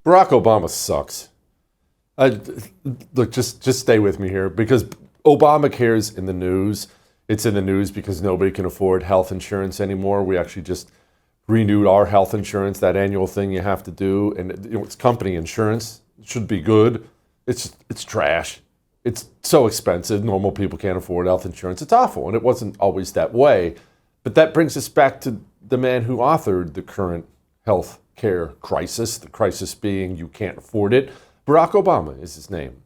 Barack Obama sucks. Look, just stay with me here because Obamacare is in the news. It's in the news because nobody can afford health insurance anymore. We actually just renewed our health insurance, that annual thing you have to do, and it's company insurance. It should be good. It's trash. It's so expensive. Normal people can't afford health insurance. It's awful, and it wasn't always that way. But that brings us back to the man who authored the current health care crisis, the crisis being you can't afford it. Barack Obama is his name.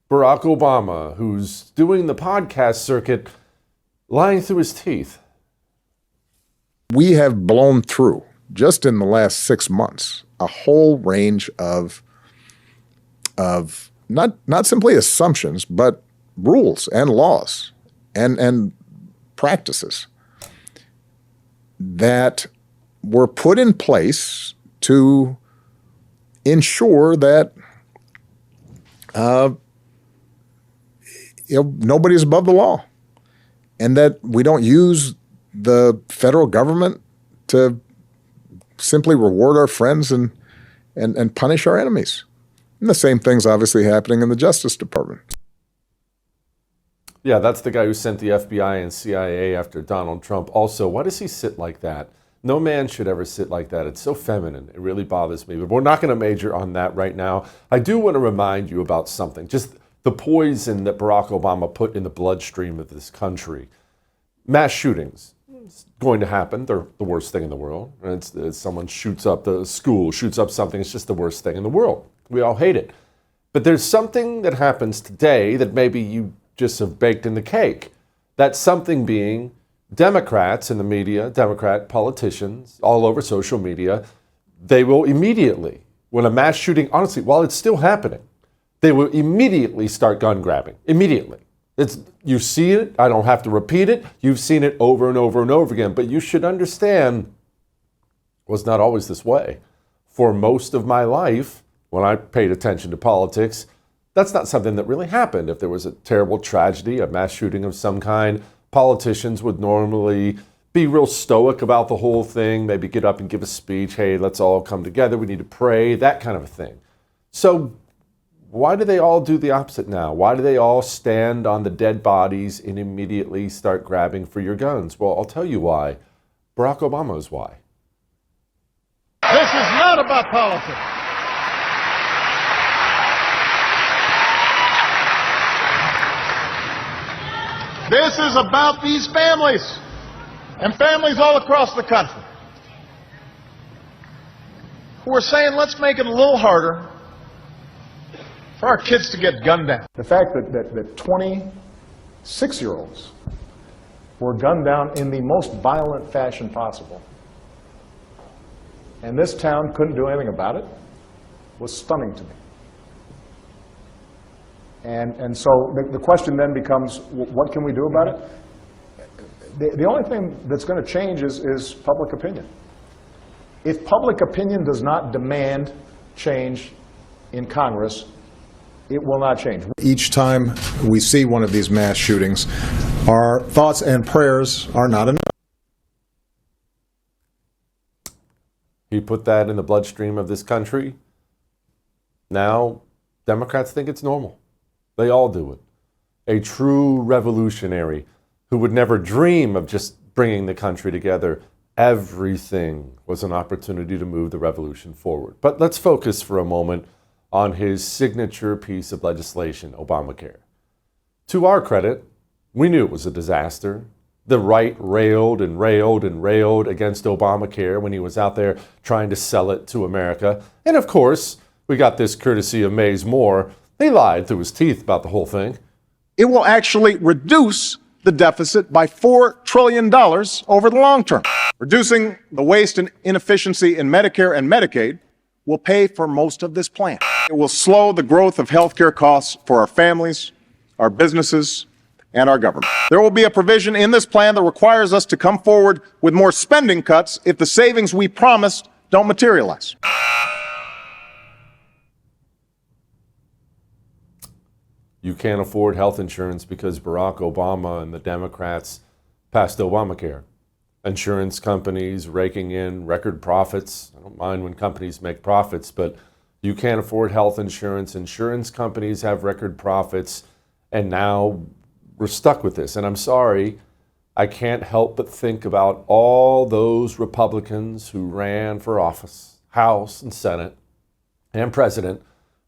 Barack Obama, who's doing the podcast circuit, lying through his teeth. We have blown through, just in the last 6 months, a whole range of not simply assumptions, but rules and laws and practices that were put in place to ensure that nobody's above the law, and that we don't use the federal government to simply reward our friends and punish our enemies. And the same thing's obviously happening in the Justice Department. Yeah, that's the guy who sent the FBI and CIA after Donald Trump. Also, why does he sit like that? No man should ever sit like that. It's so feminine. It really bothers me. But we're not going to major on that right now. I do want to remind you about something. Just the poison that Barack Obama put in the bloodstream of this country. Mass shootings. It's going to happen. They're the worst thing in the world. It's someone shoots up the school, shoots up something. It's just the worst thing in the world. We all hate it. But there's something that happens today that maybe you just have baked in the cake. That something being Democrats in the media, Democrat politicians all over social media, they will immediately, when a mass shooting, honestly, while it's still happening, they will immediately start gun grabbing. Immediately. You see it. I don't have to repeat it. You've seen it over and over and over again. But you should understand it was not always this way. For most of my life, when I paid attention to politics, that's not something that really happened. If there was a terrible tragedy, a mass shooting of some kind, politicians would normally be real stoic about the whole thing, maybe get up and give a speech, hey, let's all come together, we need to pray, that kind of a thing. So why do they all do the opposite now? Why do they all stand on the dead bodies and immediately start grabbing for your guns? Well, I'll tell you why. Barack Obama is why. This is not about politics. This is about these families and families all across the country who are saying, let's make it a little harder for our kids to get gunned down. The fact that 26-year-olds were gunned down in the most violent fashion possible, and this town couldn't do anything about it, was stunning to me. And so the question then becomes, what can we do about it? The only thing that's going to change is public opinion. If public opinion does not demand change in Congress, it will not change. Each time we see one of these mass shootings, our thoughts and prayers are not enough. He put that in the bloodstream of this country. Now, Democrats think it's normal. They all do it. A true revolutionary who would never dream of just bringing the country together. Everything was an opportunity to move the revolution forward. But let's focus for a moment on his signature piece of legislation, Obamacare. To our credit, we knew it was a disaster. The right railed and railed and railed against Obamacare when he was out there trying to sell it to America. And of course, we got this courtesy of Mays Moore. He lied through his teeth about the whole thing. It will actually reduce the deficit by $4 trillion over the long term. Reducing the waste and inefficiency in Medicare and Medicaid will pay for most of this plan. It will slow the growth of healthcare costs for our families, our businesses, and our government. There will be a provision in this plan that requires us to come forward with more spending cuts if the savings we promised don't materialize. You can't afford health insurance because Barack Obama and the Democrats passed Obamacare. Insurance companies raking in record profits. I don't mind when companies make profits, but You can't afford health insurance. Insurance companies have record profits. And now we're stuck with this. And I'm sorry, I can't help but think about all those Republicans who ran for office, House and Senate and President,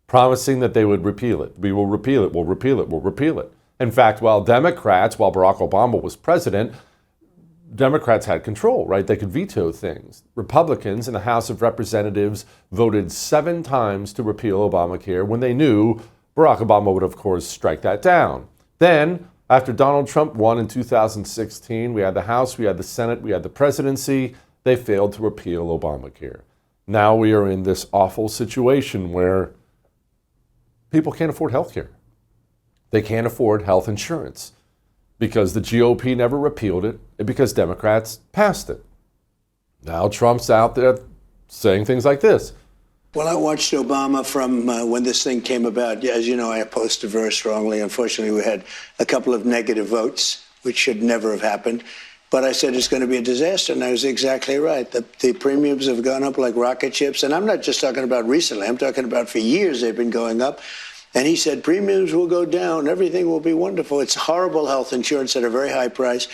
promising that they would repeal it. We will repeal it, we'll repeal it, we'll repeal it. In fact, while Barack Obama was president, Democrats had control, right? They could veto things. Republicans in the House of Representatives voted 7 times to repeal Obamacare when they knew Barack Obama would, of course, strike that down. Then, after Donald Trump won in 2016, we had the House, we had the Senate, we had the presidency. They failed to repeal Obamacare. Now we are in this awful situation where people can't afford health care. They can't afford health insurance because the GOP never repealed it and because Democrats passed it. Now Trump's out there saying things like this. Well, I watched Obama from when this thing came about. As you know, I opposed it very strongly. Unfortunately, we had a couple of negative votes, which should never have happened. But I said it's going to be a disaster, and I was exactly right. The premiums have gone up like rocket ships, and I'm not just talking about recently. I'm talking about for years they've been going up. And he said premiums will go down. Everything will be wonderful. It's horrible health insurance at a very high price.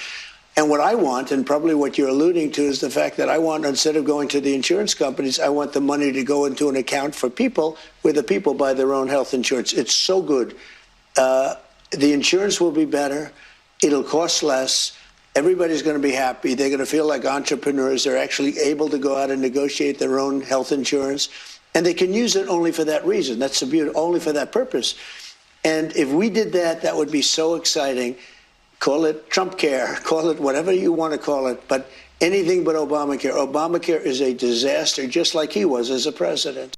And what I want, and probably what you're alluding to, is the fact that I want, instead of going to the insurance companies, I want the money to go into an account for people where the people buy their own health insurance. It's so good. The insurance will be better. It'll cost less. Everybody's going to be happy. They're going to feel like entrepreneurs. They're actually able to go out and negotiate their own health insurance. And they can use it only for that reason. That's the beauty, only for that purpose. And if we did that, that would be so exciting. Call it Trump care, call it whatever you want to call it, but anything but Obamacare. Obamacare is a disaster, just like he was as a president.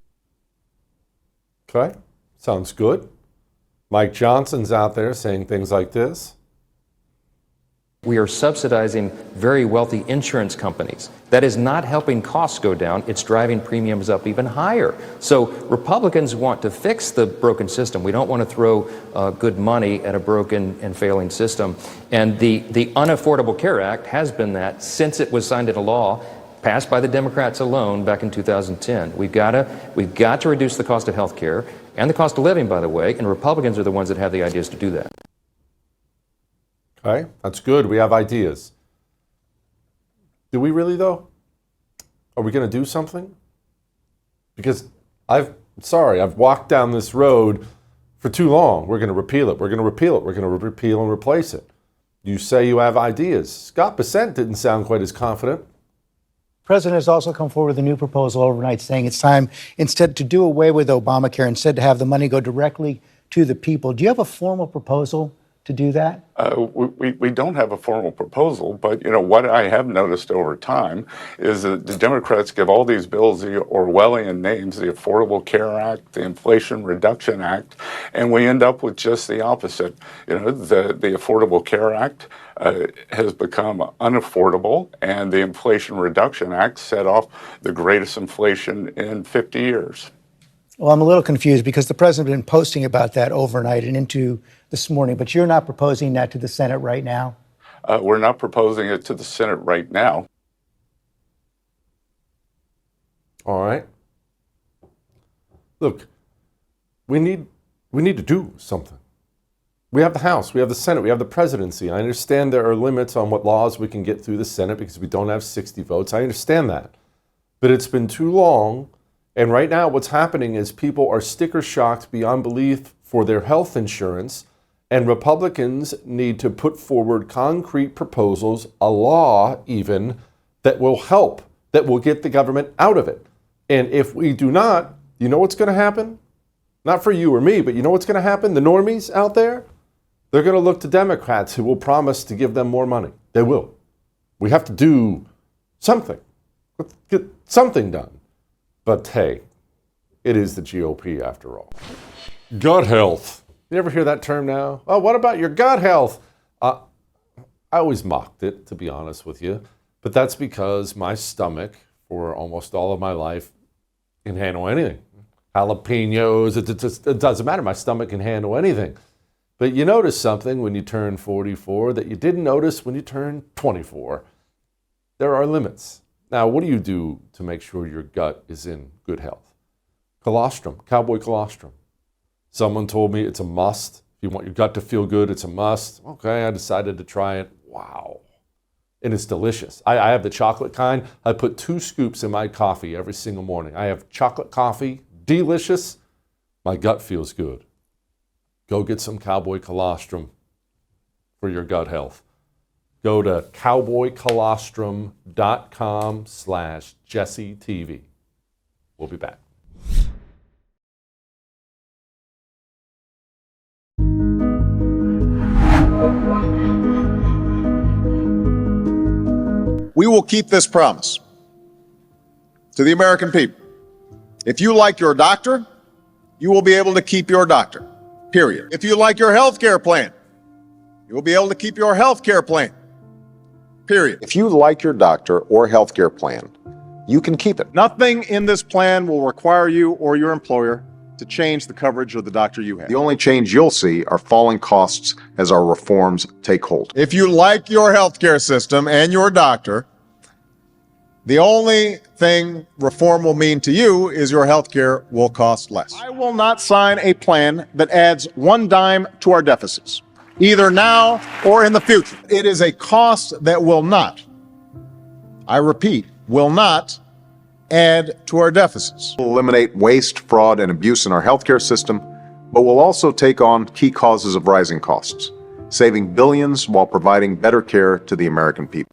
Okay, sounds good. Mike Johnson's out there saying things like this. We are subsidizing very wealthy insurance companies. That is not helping costs go down. It's driving premiums up even higher. So Republicans want to fix the broken system. We don't want to throw good money at a broken and failing system. And the Unaffordable Care Act has been that since it was signed into law, passed by the Democrats alone back in 2010. We've got to reduce the cost of health care and the cost of living, by the way, and Republicans are the ones that have the ideas to do that. Okay, that's good. We have ideas. Do we really, though? Are we going to do something? Because I've walked down this road for too long. We're going to repeal it. We're going to repeal it. We're going to repeal and replace it. You say you have ideas. Scott Bessent didn't sound quite as confident. The president has also come forward with a new proposal overnight saying it's time instead to do away with Obamacare, instead to have the money go directly to the people. Do you have a formal proposal to do that? We don't have a formal proposal, but what I have noticed over time is that the Democrats give all these bills the Orwellian names, the Affordable Care Act, the Inflation Reduction Act, and we end up with just the opposite. The Affordable Care Act has become unaffordable, and the Inflation Reduction Act set off the greatest inflation in 50 years. Well, I'm a little confused because the president has been posting about that overnight and into this morning, but you're not proposing that to the Senate right now? We're not proposing it to the Senate right now. All right. Look, we need to do something. We have the House, we have the Senate, we have the presidency. I understand there are limits on what laws we can get through the Senate because we don't have 60 votes. I understand that. But it's been too long. And right now what's happening is people are sticker shocked beyond belief for their health insurance, and Republicans need to put forward concrete proposals, a law even, that will help, that will get the government out of it. And if we do not, you know what's going to happen? Not for you or me, but you know what's going to happen? The normies out there, they're going to look to Democrats who will promise to give them more money. They will. We have to do something. Let's get something done. But hey, it is the GOP after all. Gut health. You ever hear that term now? Oh, what about your gut health? I always mocked it, to be honest with you. But that's because my stomach, for almost all of my life, can handle anything. Jalapenos, it doesn't matter. My stomach can handle anything. But you notice something when you turn 44 that you didn't notice when you turn 24. There are limits. Now, what do you do to make sure your gut is in good health? Colostrum, cowboy colostrum. Someone told me it's a must. If you want your gut to feel good, it's a must. Okay, I decided to try it. Wow. And it's delicious. I have the chocolate kind. I put 2 scoops in my coffee every single morning. I have chocolate coffee, delicious. My gut feels good. Go get some cowboy colostrum for your gut health. Go to cowboycolostrum.com/JesseTV. We'll be back. We will keep this promise to the American people. If you like your doctor, you will be able to keep your doctor, period. If you like your health care plan, you will be able to keep your health care plan, period. If you like your doctor or health care plan, you can keep it. Nothing in this plan will require you or your employer to change the coverage of the doctor you have. The only change you'll see are falling costs as our reforms take hold. If you like your healthcare system and your doctor, the only thing reform will mean to you is your healthcare will cost less. I will not sign a plan that adds 1 dime to our deficits, either now or in the future. It is a cost that will not, I repeat, will not add to our deficits. We'll eliminate waste, fraud, and abuse in our healthcare system, but we'll also take on key causes of rising costs, saving billions while providing better care to the American people.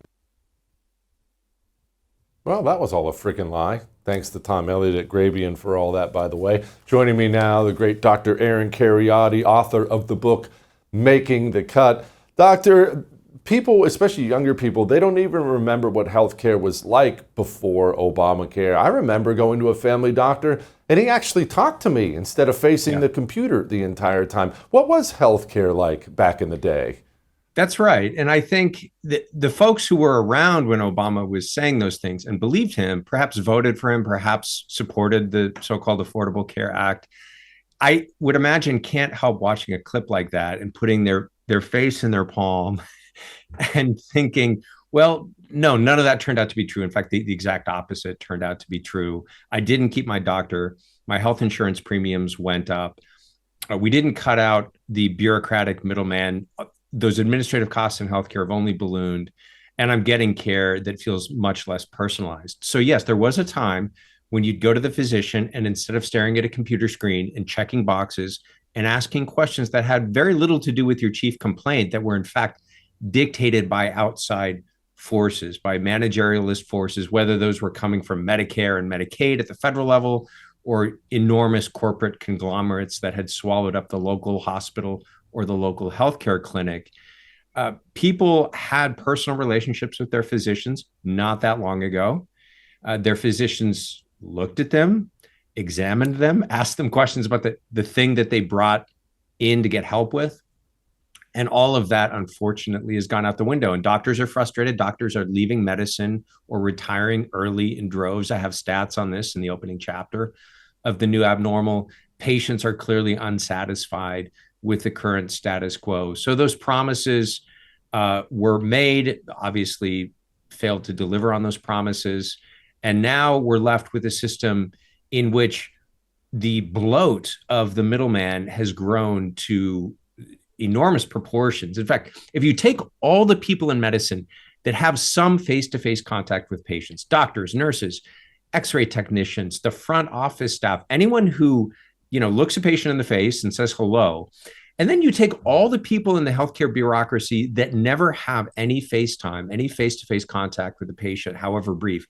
Well, that was all a freaking lie. Thanks to Tom Elliott at Grabian for all that, by the way. Joining me now, the great Dr. Aaron Cariotti, author of the book, Making the Cut. Doctor, people, especially younger people, they don't even remember what healthcare was like before Obamacare. I remember going to a family doctor and he actually talked to me instead of facing the computer the entire time. What was healthcare like back in the day? That's right. And I think that the folks who were around when Obama was saying those things and believed him, perhaps voted for him, perhaps supported the so-called Affordable Care Act, I would imagine can't help watching a clip like that and putting their face in their palm and thinking, well, no, none of that turned out to be true. In fact, the exact opposite turned out to be true. I didn't keep my doctor. My health insurance premiums went up. We didn't cut out the bureaucratic middleman. Those administrative costs in healthcare have only ballooned, and I'm getting care that feels much less personalized. So yes, there was a time when you'd go to the physician and instead of staring at a computer screen and checking boxes and asking questions that had very little to do with your chief complaint, that were in fact dictated by outside forces, by managerialist forces, whether those were coming from Medicare and Medicaid at the federal level or enormous corporate conglomerates that had swallowed up the local hospital or the local healthcare clinic. People had personal relationships with their physicians not that long ago. Their physicians looked at them, examined them, asked them questions about the thing that they brought in to get help with. And all of that, unfortunately, has gone out the window. And doctors are frustrated. Doctors are leaving medicine or retiring early in droves. I have stats on this in the opening chapter of The New Abnormal. Patients are clearly unsatisfied with the current status quo. So those promises were made, obviously failed to deliver on those promises. And now we're left with a system in which the bloat of the middleman has grown to enormous proportions. In fact, if you take all the people in medicine that have some face-to-face contact with patients, doctors, nurses, x-ray technicians, the front office staff, anyone who looks a patient in the face and says hello. And then you take all the people in the healthcare bureaucracy that never have any face time, any face-to-face contact with the patient, however brief.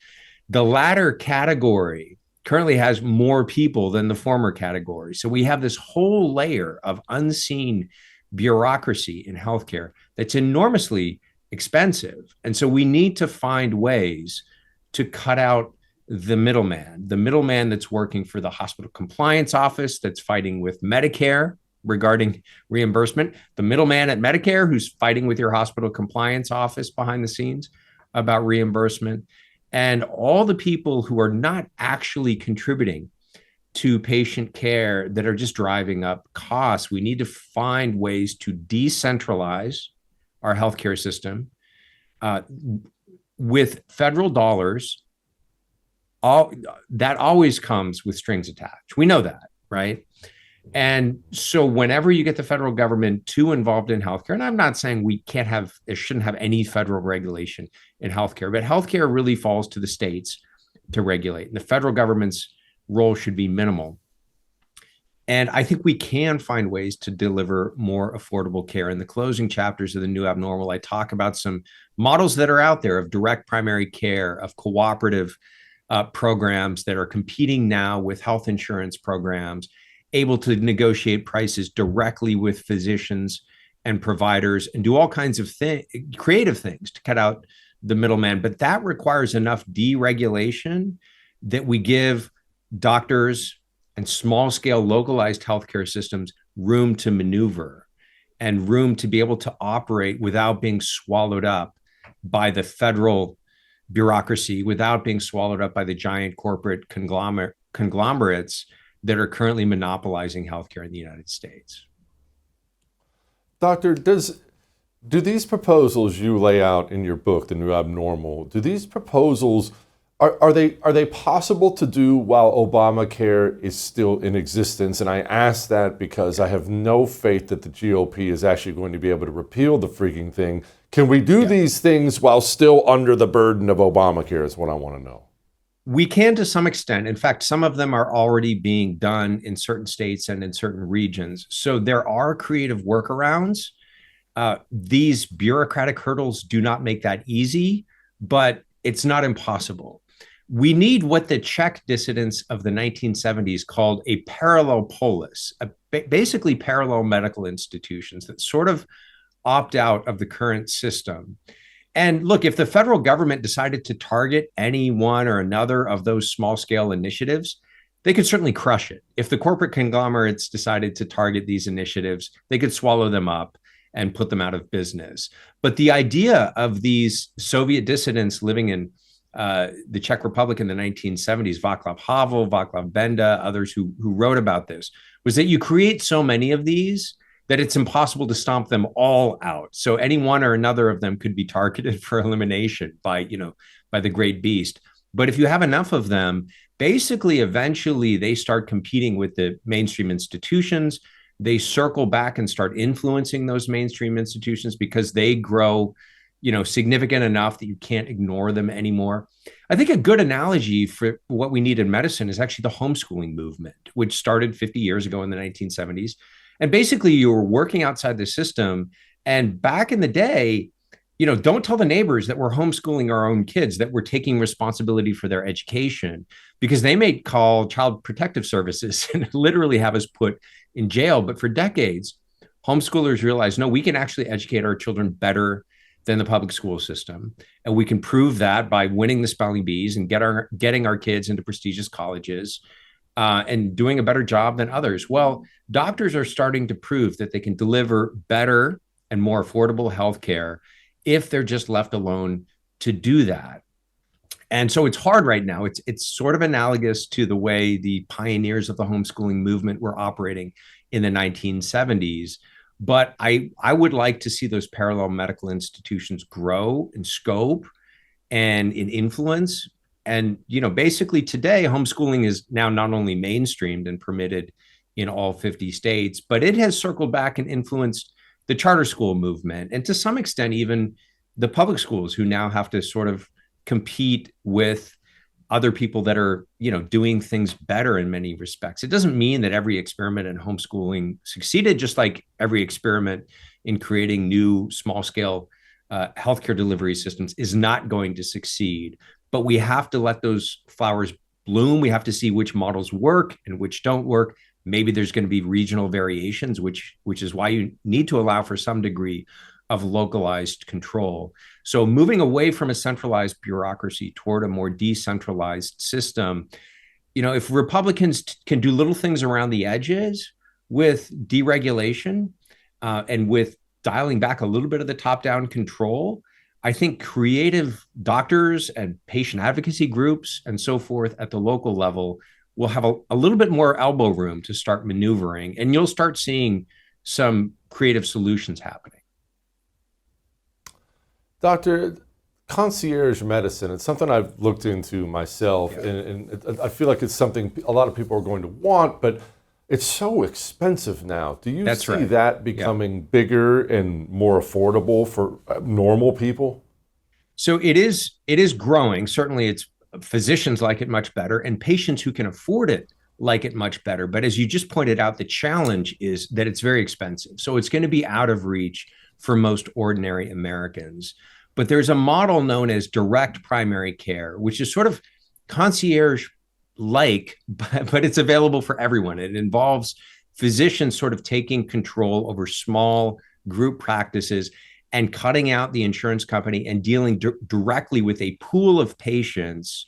The latter category currently has more people than the former category. So we have this whole layer of unseen bureaucracy in healthcare that's enormously expensive. And so we need to find ways to cut out the middleman that's working for the hospital compliance office, that's fighting with Medicare regarding reimbursement, the middleman at Medicare who's fighting with your hospital compliance office behind the scenes about reimbursement, and all the people who are not actually contributing to patient care that are just driving up costs. We need to find ways to decentralize our healthcare system with federal dollars all that always comes with strings attached. We know that, right? And so whenever you get the federal government too involved in healthcare, and I'm not saying we can't have, it shouldn't have any federal regulation in healthcare, but healthcare really falls to the states to regulate. And the federal government's role should be minimal. And I think we can find ways to deliver more affordable care. In the closing chapters of The New Abnormal, I talk about some models that are out there of direct primary care, of cooperative programs that are competing now with health insurance programs, able to negotiate prices directly with physicians and providers and do all kinds of creative things to cut out the middleman. But that requires enough deregulation that we give doctors and small scale localized healthcare systems room to maneuver and room to be able to operate without being swallowed up by the federal bureaucracy, without being swallowed up by the giant corporate conglomerates that are currently monopolizing healthcare in the United States. Doctor, do these proposals you lay out in your book, The New Abnormal, do these proposals, are they possible to do while Obamacare is still in existence? And I ask that because I have no faith that the GOP is actually going to be able to repeal the freaking thing. Can we do these things while still under the burden of Obamacare is what I want to know. We can to some extent. In fact, some of them are already being done in certain states and in certain regions. So there are creative workarounds. These bureaucratic hurdles do not make that easy, but it's not impossible. We need what the Czech dissidents of the 1970s called a parallel polis, basically parallel medical institutions that sort of opt out of the current system. And look, if the federal government decided to target any one or another of those small scale initiatives, they could certainly crush it. If the corporate conglomerates decided to target these initiatives, they could swallow them up and put them out of business. But the idea of these Soviet dissidents living in the Czech Republic in the 1970s, Václav Havel, Václav Benda, others who wrote about this, was that you create so many of these that it's impossible to stomp them all out. So any one or another of them could be targeted for elimination by the great beast. But if you have enough of them, basically, eventually they start competing with the mainstream institutions. They circle back and start influencing those mainstream institutions because they grow, significant enough that you can't ignore them anymore. I think a good analogy for what we need in medicine is actually the homeschooling movement, which started 50 years ago in the 1970s. And basically, you were working outside the system. And back in the day, don't tell the neighbors that we're homeschooling our own kids, that we're taking responsibility for their education, because they may call Child Protective Services and literally have us put in jail. But for decades, homeschoolers realized, no, we can actually educate our children better than the public school system. And we can prove that by winning the spelling bees and getting our kids into prestigious colleges and doing a better job than others. Well, doctors are starting to prove that they can deliver better and more affordable healthcare if they're just left alone to do that. And so it's hard right now. It's sort of analogous to the way the pioneers of the homeschooling movement were operating in the 1970s. But I would like to see those parallel medical institutions grow in scope and in influence. And, basically today, homeschooling is now not only mainstreamed and permitted in all 50 states, but it has circled back and influenced the charter school movement. And to some extent, even the public schools, who now have to sort of compete with other people that are, doing things better in many respects. It doesn't mean that every experiment in homeschooling succeeded, just like every experiment in creating new small scale healthcare delivery systems is not going to succeed. But we have to let those flowers bloom. We have to see which models work and which don't work. Maybe there's going to be regional variations, which is why you need to allow for some degree of localized control. So moving away from a centralized bureaucracy toward a more decentralized system, if Republicans can do little things around the edges with deregulation and with dialing back a little bit of the top-down control, I think creative doctors and patient advocacy groups and so forth at the local level will have a little bit more elbow room to start maneuvering, and you'll start seeing some creative solutions happening. Doctor, concierge medicine, it's something I've looked into myself, and I feel like it's something a lot of people are going to want, but it's so expensive now. Do you see that becoming bigger and more affordable for normal people? So it is growing. Certainly it's physicians like it much better, and patients who can afford it like it much better. But as you just pointed out, the challenge is that it's very expensive. So it's going to be out of reach for most ordinary Americans. But there's a model known as direct primary care, which is sort of concierge like, but it's available for everyone. It involves physicians sort of taking control over small group practices and cutting out the insurance company and dealing directly with a pool of patients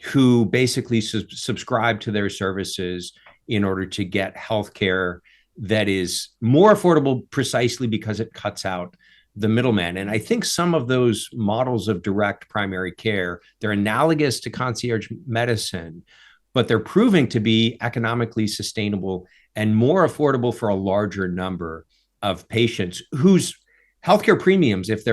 who basically subscribe to their services in order to get healthcare that is more affordable precisely because it cuts out the middleman. And I think some of those models of direct primary care, they're analogous to concierge medicine, but they're proving to be economically sustainable and more affordable for a larger number of patients whose healthcare premiums, if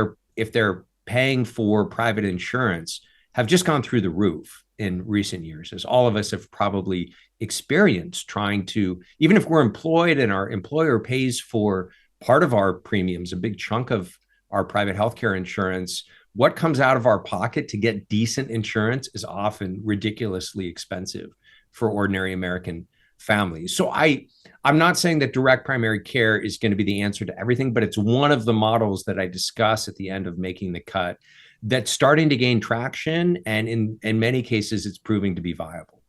they're paying for private insurance, have just gone through the roof in recent years, as all of us have probably experienced trying to, even if we're employed and our employer pays for part of our premiums, a big chunk of our private healthcare insurance, what comes out of our pocket to get decent insurance is often ridiculously expensive for ordinary American families. So I'm not saying that direct primary care is going to be the answer to everything, but it's one of the models that I discuss at the end of Making the Cut that's starting to gain traction, and in many cases, it's proving to be viable.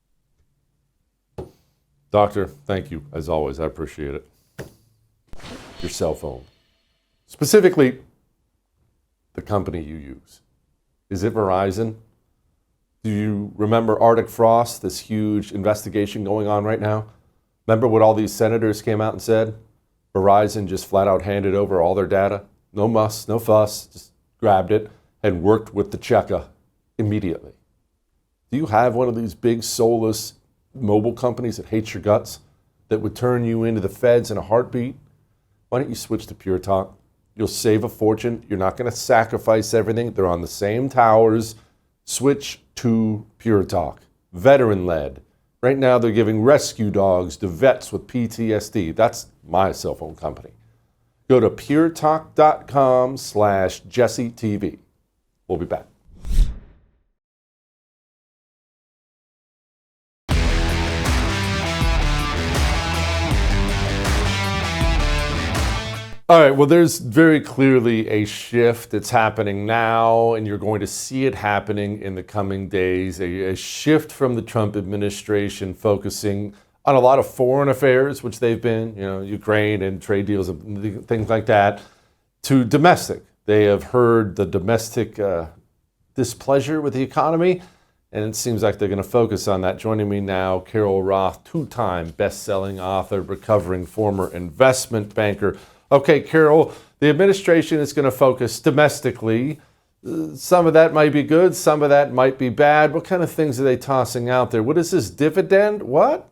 Doctor, thank you, as always. I appreciate it. Your cell phone. Specifically, the company you use. Is it Verizon? Do you remember Arctic Frost, this huge investigation going on right now? Remember what all these senators came out and said? Verizon just flat out handed over all their data. No muss, no fuss, just grabbed it and worked with the Cheka immediately. Do you have one of these big soulless mobile companies that hates your guts, that would turn you into the feds in a heartbeat? Why don't you switch to Pure Talk? You'll save a fortune. You're not going to sacrifice everything. They're on the same towers. Switch to Pure Talk. Veteran-led. Right now, they're giving rescue dogs to vets with PTSD. That's my cell phone company. Go to puretalk.com/JesseTV. We'll be back. All right, well, there's very clearly a shift that's happening now, and you're going to see it happening in the coming days, a shift from the Trump administration focusing on a lot of foreign affairs, which they've been, Ukraine and trade deals and things like that, to domestic. They have heard the domestic displeasure with the economy, and it seems like they're going to focus on that. Joining me now, Carol Roth, two-time best-selling author, recovering former investment banker. Okay, Carol, the administration is going to focus domestically. Some of that might be good, some of that might be bad. What kind of things are they tossing out there? What is this, dividend? What?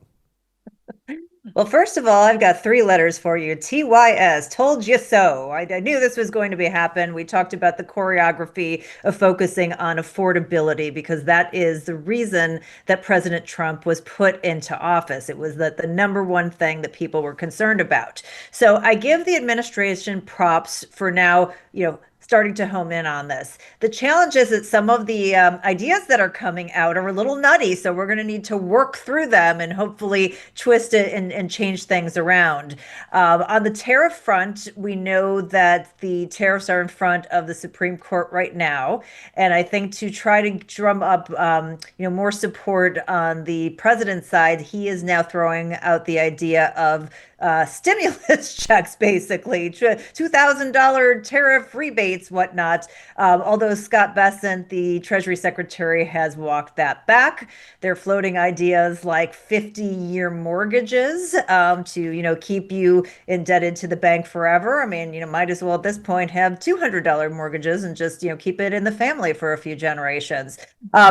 Well, first of all, I've got 3 letters for you. TYS, told you so. I knew this was going to happen. We talked about the choreography of focusing on affordability because that is the reason that President Trump was put into office. It was the number one thing that people were concerned about. So I give the administration props for now, starting to home in on this. The challenge is that some of the ideas that are coming out are a little nutty, so we're going to need to work through them and hopefully twist it and change things around. On the tariff front, we know that the tariffs are in front of the Supreme Court right now, and I think to try to drum up more support on the president's side, he is now throwing out the idea of stimulus checks, basically $2,000 tariff rebates, whatnot. Although Scott Bessent, the Treasury Secretary, has walked that back. They're floating ideas like 50-year mortgages to keep you indebted to the bank forever. I mean, might as well at this point have $200 mortgages and just keep it in the family for a few generations.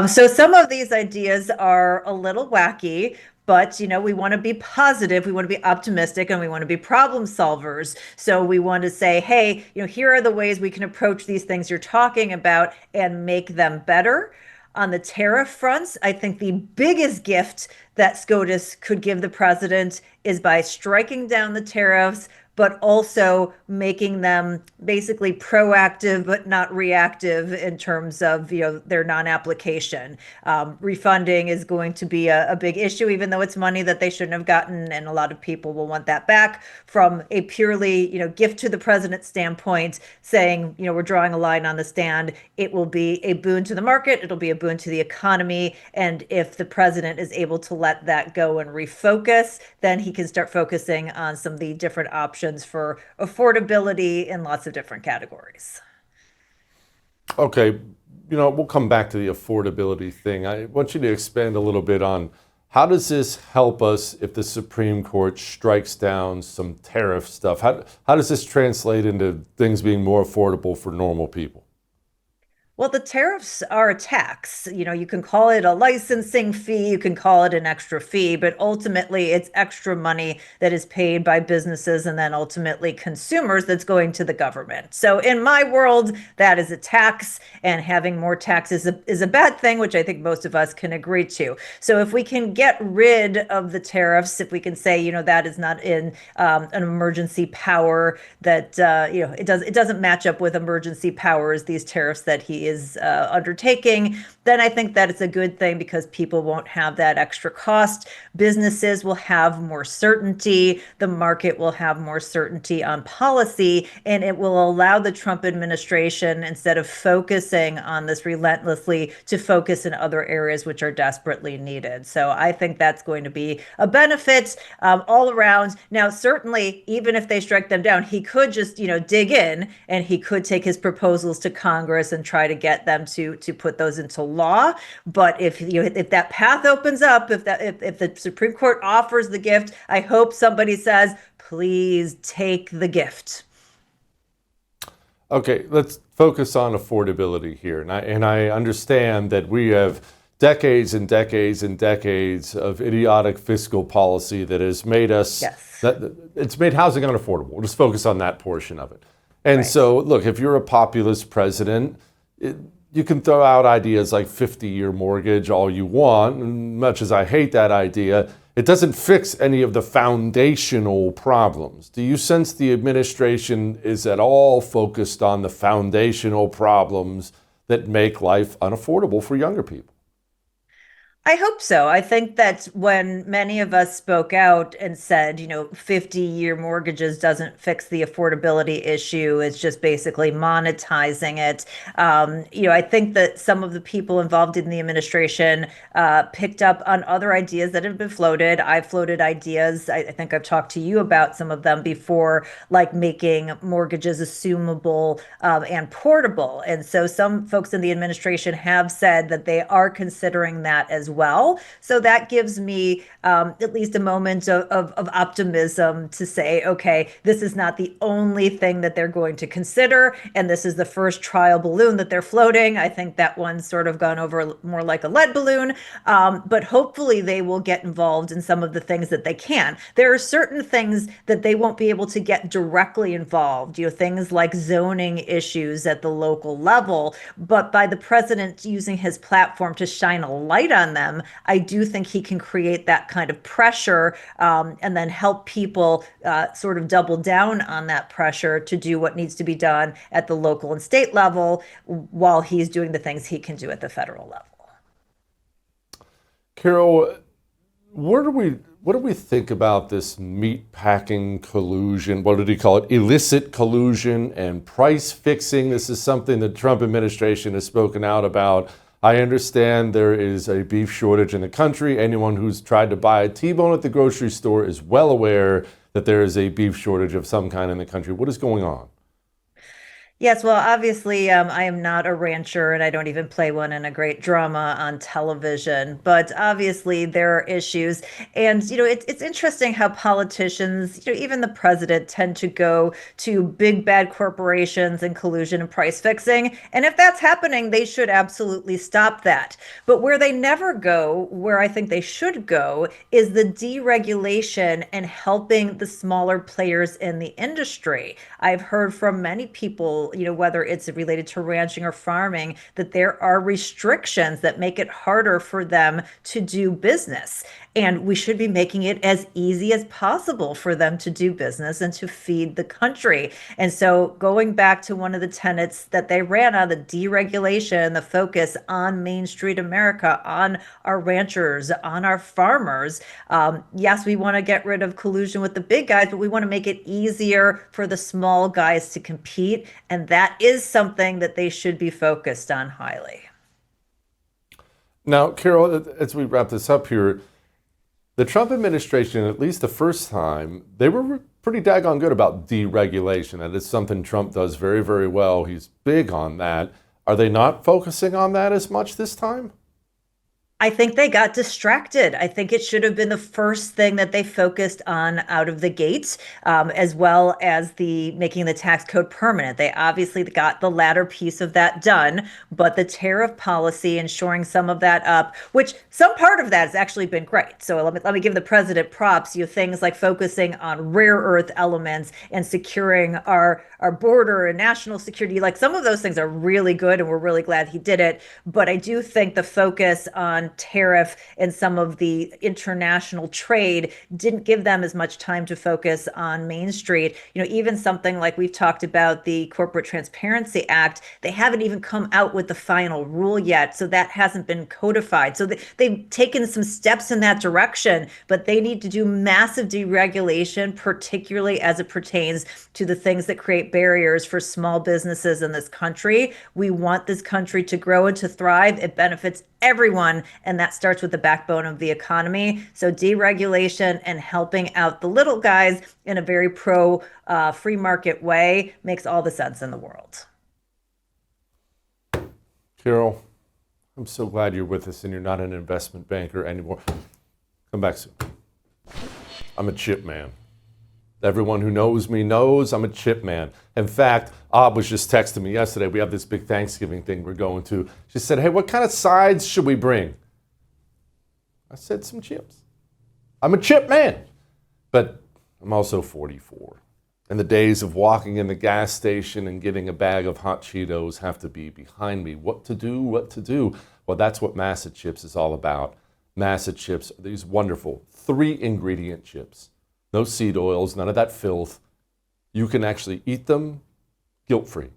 So some of these ideas are a little wacky. But, we want to be positive, we want to be optimistic, and we want to be problem solvers. So we want to say, hey, here are the ways we can approach these things you're talking about and make them better. On the tariff fronts, I think the biggest gift that SCOTUS could give the president is by striking down the tariffs, but also making them basically proactive but not reactive in terms of their non-application. Refunding is going to be a big issue, even though it's money that they shouldn't have gotten, and a lot of people will want that back. From a purely gift to the president standpoint, saying we're drawing a line on the stand, it will be a boon to the market, it'll be a boon to the economy, and if the president is able to let that go and refocus, then he can start focusing on some of the different options for affordability in lots of different categories. Okay, we'll come back to the affordability thing. I want you to expand a little bit on how does this help us if the Supreme Court strikes down some tariff stuff? How does this translate into things being more affordable for normal people? Well, the tariffs are a tax. You can call it a licensing fee, you can call it an extra fee, but ultimately it's extra money that is paid by businesses and then ultimately consumers that's going to the government. So in my world, that is a tax, and having more taxes is a bad thing, which I think most of us can agree to. So if we can get rid of the tariffs, if we can say, that is not in an emergency power, that it doesn't match up with emergency powers, these tariffs that he is undertaking, then I think that it's a good thing because people won't have that extra cost. Businesses will have more certainty. The market will have more certainty on policy, and it will allow the Trump administration, instead of focusing on this relentlessly, to focus in other areas which are desperately needed. So I think that's going to be a benefit all around. Now, certainly, even if they strike them down, he could just, dig in, and he could take his proposals to Congress and try to get them to put those into law. But if that path opens up, if the Supreme Court offers the gift, I hope somebody says, please take the gift. Okay, let's focus on affordability here. And I understand that we have decades and decades and decades of idiotic fiscal policy that has made us, it's made housing unaffordable. We'll just focus on that portion of it. And so, look, if you're a populist president, you can throw out ideas like 50-year mortgage all you want, and much as I hate that idea, it doesn't fix any of the foundational problems. Do you sense the administration is at all focused on the foundational problems that make life unaffordable for younger people? I hope so. I think that when many of us spoke out and said, 50-year mortgages doesn't fix the affordability issue, it's just basically monetizing it. I think that some of the people involved in the administration picked up on other ideas that have been floated. I've floated ideas. I think I've talked to you about some of them before, like making mortgages assumable and portable. And so some folks in the administration have said that they are considering that as well. So that gives me at least a moment of optimism to say, okay, this is not the only thing that they're going to consider, and this is the first trial balloon that they're floating. I think that one's sort of gone over more like a lead balloon, but hopefully they will get involved in some of the things that they can. There are certain things that they won't be able to get directly involved, things like zoning issues at the local level, but by the president using his platform to shine a light on them, I do think he can create that kind of pressure and then help people sort of double down on that pressure to do what needs to be done at the local and state level while he's doing the things he can do at the federal level. Carol, what do we think about this meatpacking collusion? What did he call it? Illicit collusion and price fixing. This is something the Trump administration has spoken out about. I understand there is a beef shortage in the country. Anyone who's tried to buy a T-bone at the grocery store is well aware that there is a beef shortage of some kind in the country. What is going on? Yes, well, obviously, I am not a rancher and I don't even play one in a great drama on television. But obviously, there are issues. And, it's interesting how politicians, even the president, tend to go to big bad corporations and collusion and price fixing. And if that's happening, they should absolutely stop that. But where they never go, where I think they should go, is the deregulation and helping the smaller players in the industry. I've heard from many people, whether it's related to ranching or farming, that there are restrictions that make it harder for them to do business. And we should be making it as easy as possible for them to do business and to feed the country. And so, going back to one of the tenets that they ran on, the deregulation, the focus on Main Street America, on our ranchers, on our farmers. Yes, we want to get rid of collusion with the big guys, but we want to make it easier for the small guys to compete. And that is something that they should be focused on highly. Now, Carol, as we wrap this up here, the Trump administration, at least the first time, they were pretty daggone good about deregulation. That is something Trump does very, very well. He's big on that. Are they not focusing on that as much this time? I think they got distracted. I think it should have been the first thing that they focused on out of the gates, as well as the making the tax code permanent. They obviously got the latter piece of that done, but the tariff policy and shoring some of that up, which some part of that has actually been great. So let me give the president props. Things like focusing on rare earth elements and securing our border and national security. Like some of those things are really good, and we're really glad he did it. But I do think the focus on tariff and some of the international trade didn't give them as much time to focus on Main Street. Even something like we've talked about the Corporate Transparency Act, they haven't even come out with the final rule yet. So that hasn't been codified. So they've taken some steps in that direction, but they need to do massive deregulation, particularly as it pertains to the things that create barriers for small businesses in this country. We want this country to grow and to thrive. It benefits everyone, and that starts with the backbone of the economy. So deregulation and helping out the little guys in a very pro free market way makes all the sense in the world. Carol, I'm so glad you're with us and you're not an investment banker anymore. Come back soon. I'm a chip man. Everyone who knows me knows I'm a chip man. In fact, Ob was just texting me yesterday. We have this big Thanksgiving thing we're going to. She said, hey, what kind of sides should we bring? I said, some chips. I'm a chip man. But I'm also 44. And the days of walking in the gas station and getting a bag of hot Cheetos have to be behind me. What to do? Well, that's what Massa Chips is all about. Massa Chips are these wonderful 3-ingredient chips. No seed oils, none of that filth. You can actually eat them guilt-free.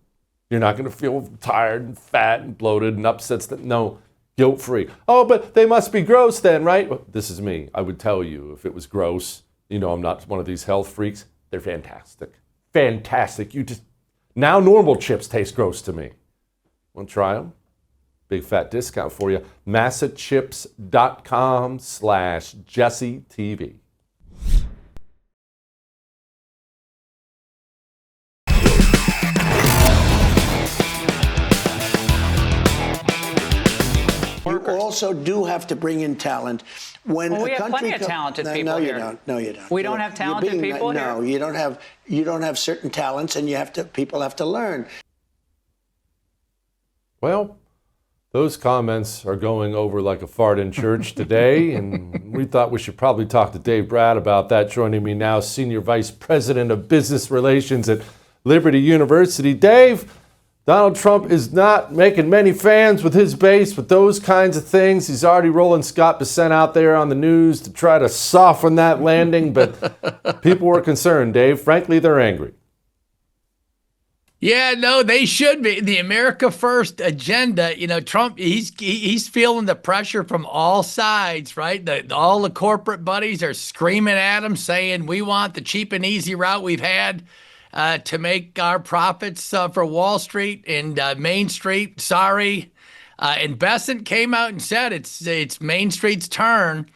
You're not going to feel tired and fat and bloated and upsets. No, guilt-free. Oh, but they must be gross then, right? Well, this is me. I would tell you if it was gross. I'm not one of these health freaks. They're fantastic. Fantastic. Now normal chips taste gross to me. Want to try them? Big fat discount for you. massachips.com/JesseTV. You also do have to bring in talent. When we have plenty of talented people here. No, you don't. We don't have talented people here? No, you don't have certain talents, and people have to learn. Well, those comments are going over like a fart in church today, and we thought we should probably talk to Dave Brad about that. Joining me now, Senior Vice President of Business Relations at Liberty University. Dave, Donald Trump is not making many fans with his base with those kinds of things. He's already rolling Scott Bessent out there on the news to try to soften that landing, but people were concerned, Dave. Frankly, they're angry. Yeah, no, they should be. The America First agenda, Trump, he's feeling the pressure from all sides, right? All the corporate buddies are screaming at him, saying, we want the cheap and easy route we've had to make our profits for Wall Street and Main Street. Sorry. And Bessent came out and said it's Main Street's turn.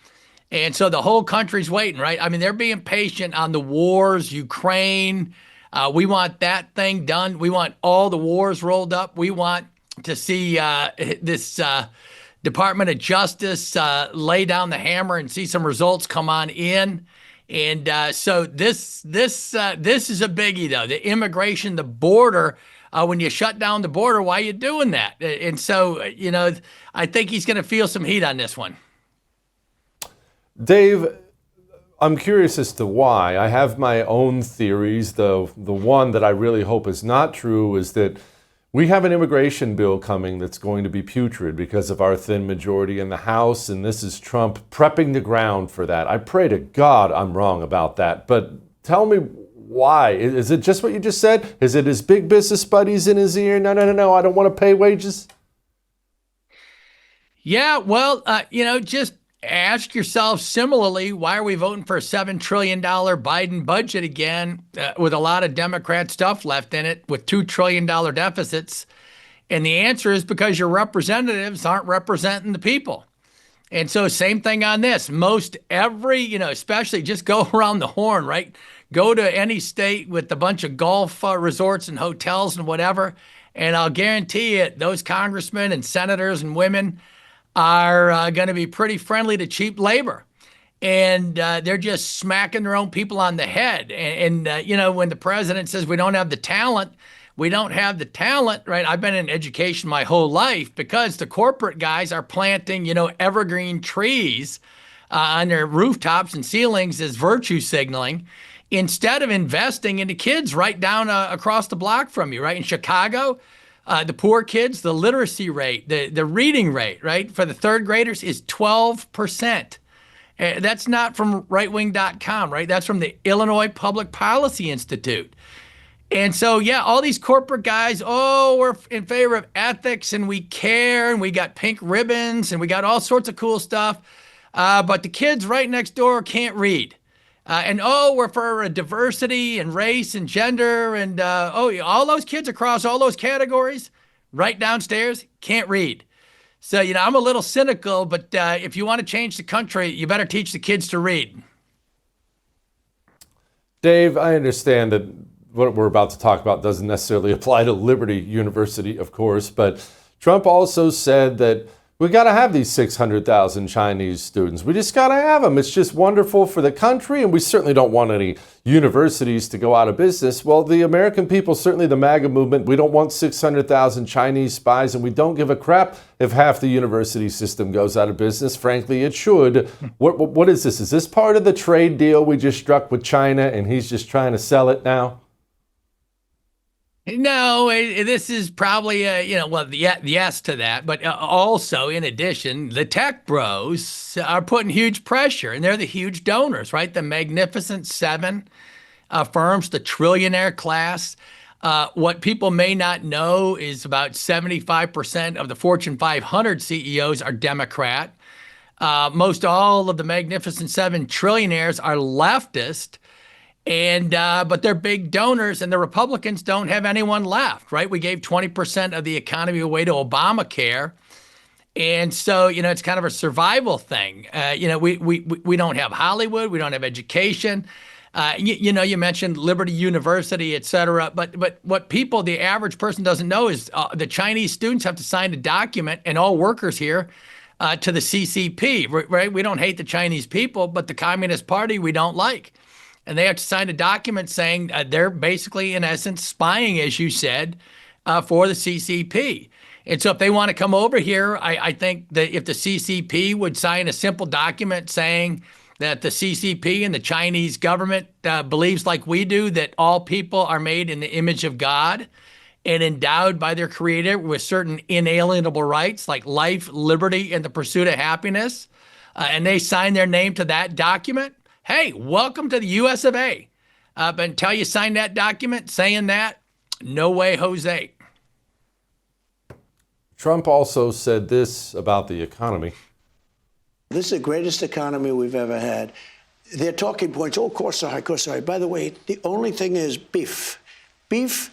And so the whole country's waiting, right? I mean, they're being patient on the wars, Ukraine, We want that thing done. We want all the wars rolled up. We want to see this Department of Justice lay down the hammer and see some results come on in. And so this is a biggie, though. The immigration, the border. When you shut down the border, why are you doing that? And so, I think he's going to feel some heat on this one. Dave, I'm curious as to why. I have my own theories, though the one that I really hope is not true is that we have an immigration bill coming that's going to be putrid because of our thin majority in the House, and this is Trump prepping the ground for that. I pray to God I'm wrong about that, but tell me why. Is it just what you just said? Is it his big business buddies in his ear? No, I don't want to pay wages. Yeah, well, just ask yourself similarly, why are we voting for a $7 trillion Biden budget again with a lot of Democrat stuff left in it with $2 trillion deficits? And the answer is because your representatives aren't representing the people. And so same thing on this. Most every, especially just go around the horn, right? Go to any state with a bunch of golf resorts and hotels and whatever. And I'll guarantee it, those congressmen and senators and women are going to be pretty friendly to cheap labor. And they're just smacking their own people on the head. And when the president says we don't have the talent, we don't have the talent, right? I've been in education my whole life because the corporate guys are planting, evergreen trees on their rooftops and ceilings as virtue signaling instead of investing into kids right down across the block from you, right? In Chicago, the poor kids, the literacy rate, the reading rate, right, for the third graders is 12%. That's not from rightwing.com, right? That's from the Illinois Public Policy Institute. And so, yeah, all these corporate guys, we're in favor of ethics and we care and we got pink ribbons and we got all sorts of cool stuff. But the kids right next door can't read. And we're for diversity and race and gender and all those kids across all those categories right downstairs can't read. So, I'm a little cynical, but if you want to change the country, you better teach the kids to read. Dave, I understand that what we're about to talk about doesn't necessarily apply to Liberty University, of course, but Trump also said that we got to have these 600,000 Chinese students. We just got to have them. It's just wonderful for the country, and we certainly don't want any universities to go out of business. Well, the American people, certainly the MAGA movement, we don't want 600,000 Chinese spies, and we don't give a crap if half the university system goes out of business. Frankly, it should. What is this? Is this part of the trade deal we just struck with China, and he's just trying to sell it now? No, this is probably the yes to that, but also in addition, the tech bros are putting huge pressure, and they're the huge donors, right? The Magnificent Seven firms, the trillionaire class. What people may not know is about 75% of the Fortune 500 CEOs are Democrat. Most all of the Magnificent Seven trillionaires are leftist. And but they're big donors, and the Republicans don't have anyone left, right? We gave 20% of the economy away to Obamacare, and so it's kind of a survival thing. We don't have Hollywood, we don't have education. You mentioned Liberty University, et cetera. But what people, the average person, doesn't know is the Chinese students have to sign a document, and all workers here to the CCP, right? We don't hate the Chinese people, but the Communist Party we don't like. And they have to sign a document saying they're basically, in essence, spying, as you said, for the CCP. And so if they want to come over here, I think that if the CCP would sign a simple document saying that the CCP and the Chinese government believes, like we do, that all people are made in the image of God and endowed by their creator with certain inalienable rights like life, liberty, and the pursuit of happiness, and they sign their name to that document, hey, welcome to the US of A. But until you sign that document saying that, no way, Jose. Trump also said this about the economy. This is the greatest economy we've ever had. Their talking points, costs are high, costs are high. By the way, the only thing is beef.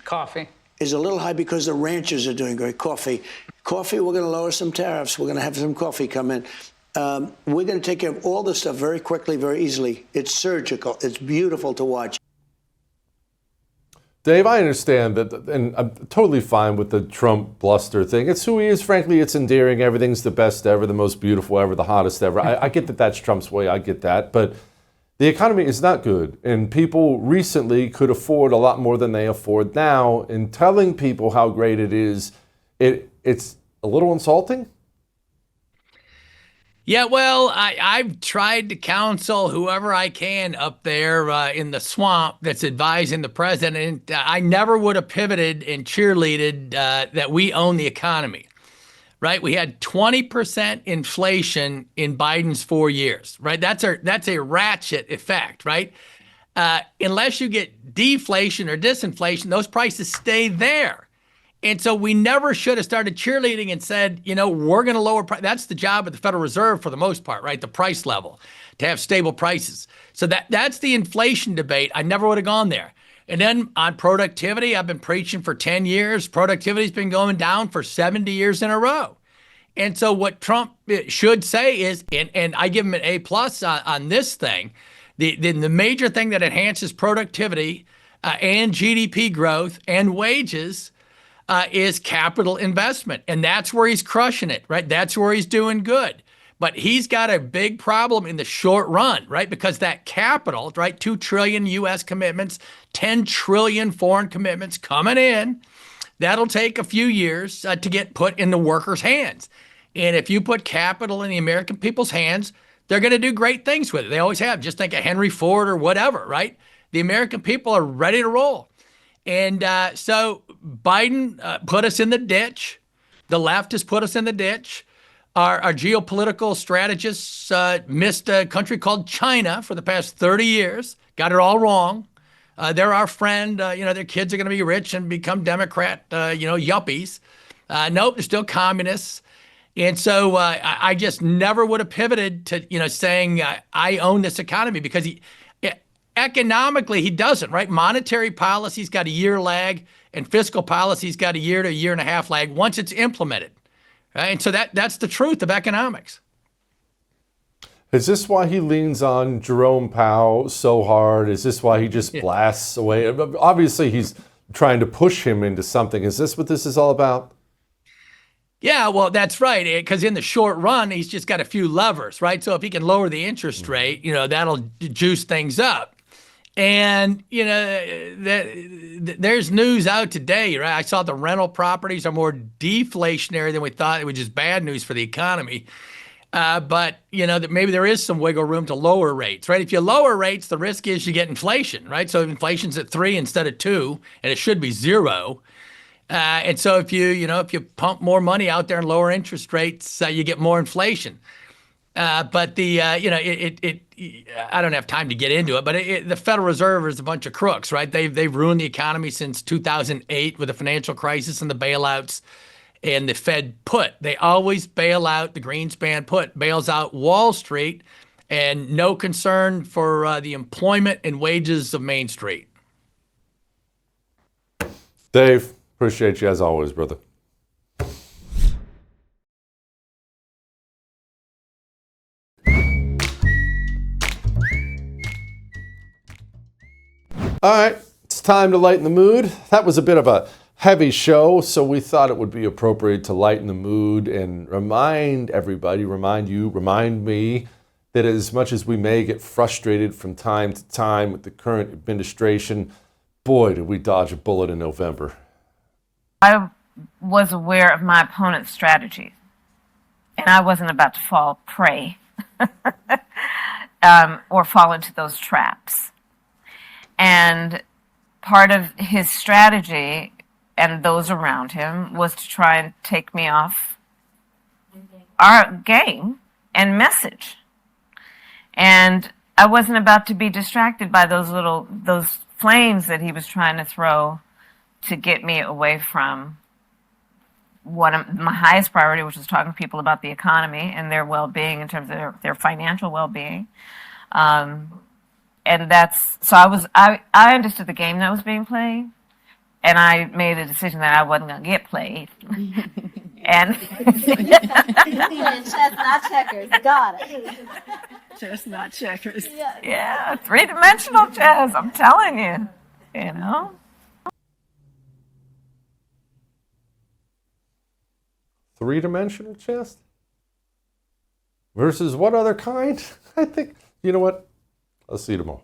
Coffee is a little high because the ranchers are doing great. Coffee, we're going to lower some tariffs. We're going to have some coffee come in. We're going to take care of all this stuff very quickly, very easily. It's surgical. It's beautiful to watch. Dave, I understand that, and I'm totally fine with the Trump bluster thing. It's who he is. Frankly, it's endearing. Everything's the best ever, the most beautiful ever, the hottest ever. I get that that's Trump's way. I get that. But the economy is not good. And people recently could afford a lot more than they afford now. And telling people how great it is, it's a little insulting. Yeah, well, I've tried to counsel whoever I can up there in the swamp that's advising the president. I never would have pivoted and cheerleaded that we own the economy, right? We had 20% inflation in Biden's 4 years, right? That's a ratchet effect, right? Unless you get deflation or disinflation, those prices stay there. And so we never should have started cheerleading and said, we're going to lower price. That's the job of the Federal Reserve for the most part, right? The price level, to have stable prices. So that's the inflation debate. I never would have gone there. And then on productivity, I've been preaching for 10 years. Productivity's been going down for 70 years in a row. And so what Trump should say is, and I give him an A+ on this thing, the major thing that enhances productivity and GDP growth and wages is capital investment. And that's where he's crushing it, right? That's where he's doing good. But he's got a big problem in the short run, right? Because that capital, right? 2 trillion U.S. commitments, 10 trillion foreign commitments coming in. That'll take a few years to get put in the workers' hands. And if you put capital in the American people's hands, they're going to do great things with it. They always have. Just think of Henry Ford or whatever, right? The American people are ready to roll. And so Biden put us in the ditch. The left has put us in the ditch. Our geopolitical strategists missed a country called China for the past 30 years, got it all wrong. They're our friend. Their kids are going to be rich and become Democrat, yuppies. Nope, they're still communists. And so I just never would have pivoted to, saying I own this economy because economically, he doesn't, right? Monetary policy's got a year lag, and fiscal policy's got a year to a year and a half lag once it's implemented. Right? And so that's the truth of economics. Is this why he leans on Jerome Powell so hard? Is this why he just blasts away? Obviously, he's trying to push him into something. Is this what this is all about? Yeah, well, that's right. Because in the short run, he's just got a few levers, right? So if he can lower the interest rate, that'll juice things up. And, there's news out today, right? I saw the rental properties are more deflationary than we thought, which is bad news for the economy. But, that maybe there is some wiggle room to lower rates, right? If you lower rates, the risk is you get inflation, right? So if inflation's at 3 instead of 2, and it should be 0. And so if you pump more money out there and lower interest rates, you get more inflation. But I don't have time to get into it, but the Federal Reserve is a bunch of crooks, right? They've ruined the economy since 2008 with the financial crisis and the bailouts and the Fed put. They always bail out, the Greenspan put bails out Wall Street, and no concern for the employment and wages of Main Street. Dave, appreciate you as always, brother. All right, it's time to lighten the mood. That was a bit of a heavy show, so we thought it would be appropriate to lighten the mood and remind everybody, remind me, that as much as we may get frustrated from time to time with the current administration, boy, did we dodge a bullet in November. I was aware of my opponent's strategy, and I wasn't about to fall prey or fall into those traps. And part of his strategy and those around him was to try and take me off our game and message. And I wasn't about to be distracted by those flames that he was trying to throw to get me away from my highest priority, which was talking to people about the economy and their well-being in terms of their financial well-being. And so I understood the game that was being played, and I made a decision that I wasn't going to get played. And chess, not checkers. Got it. Chess, not checkers. Yeah, 3-dimensional chess. I'm telling you. Three-dimensional chest? Versus what other kind? I think, you know what? I'll see you tomorrow.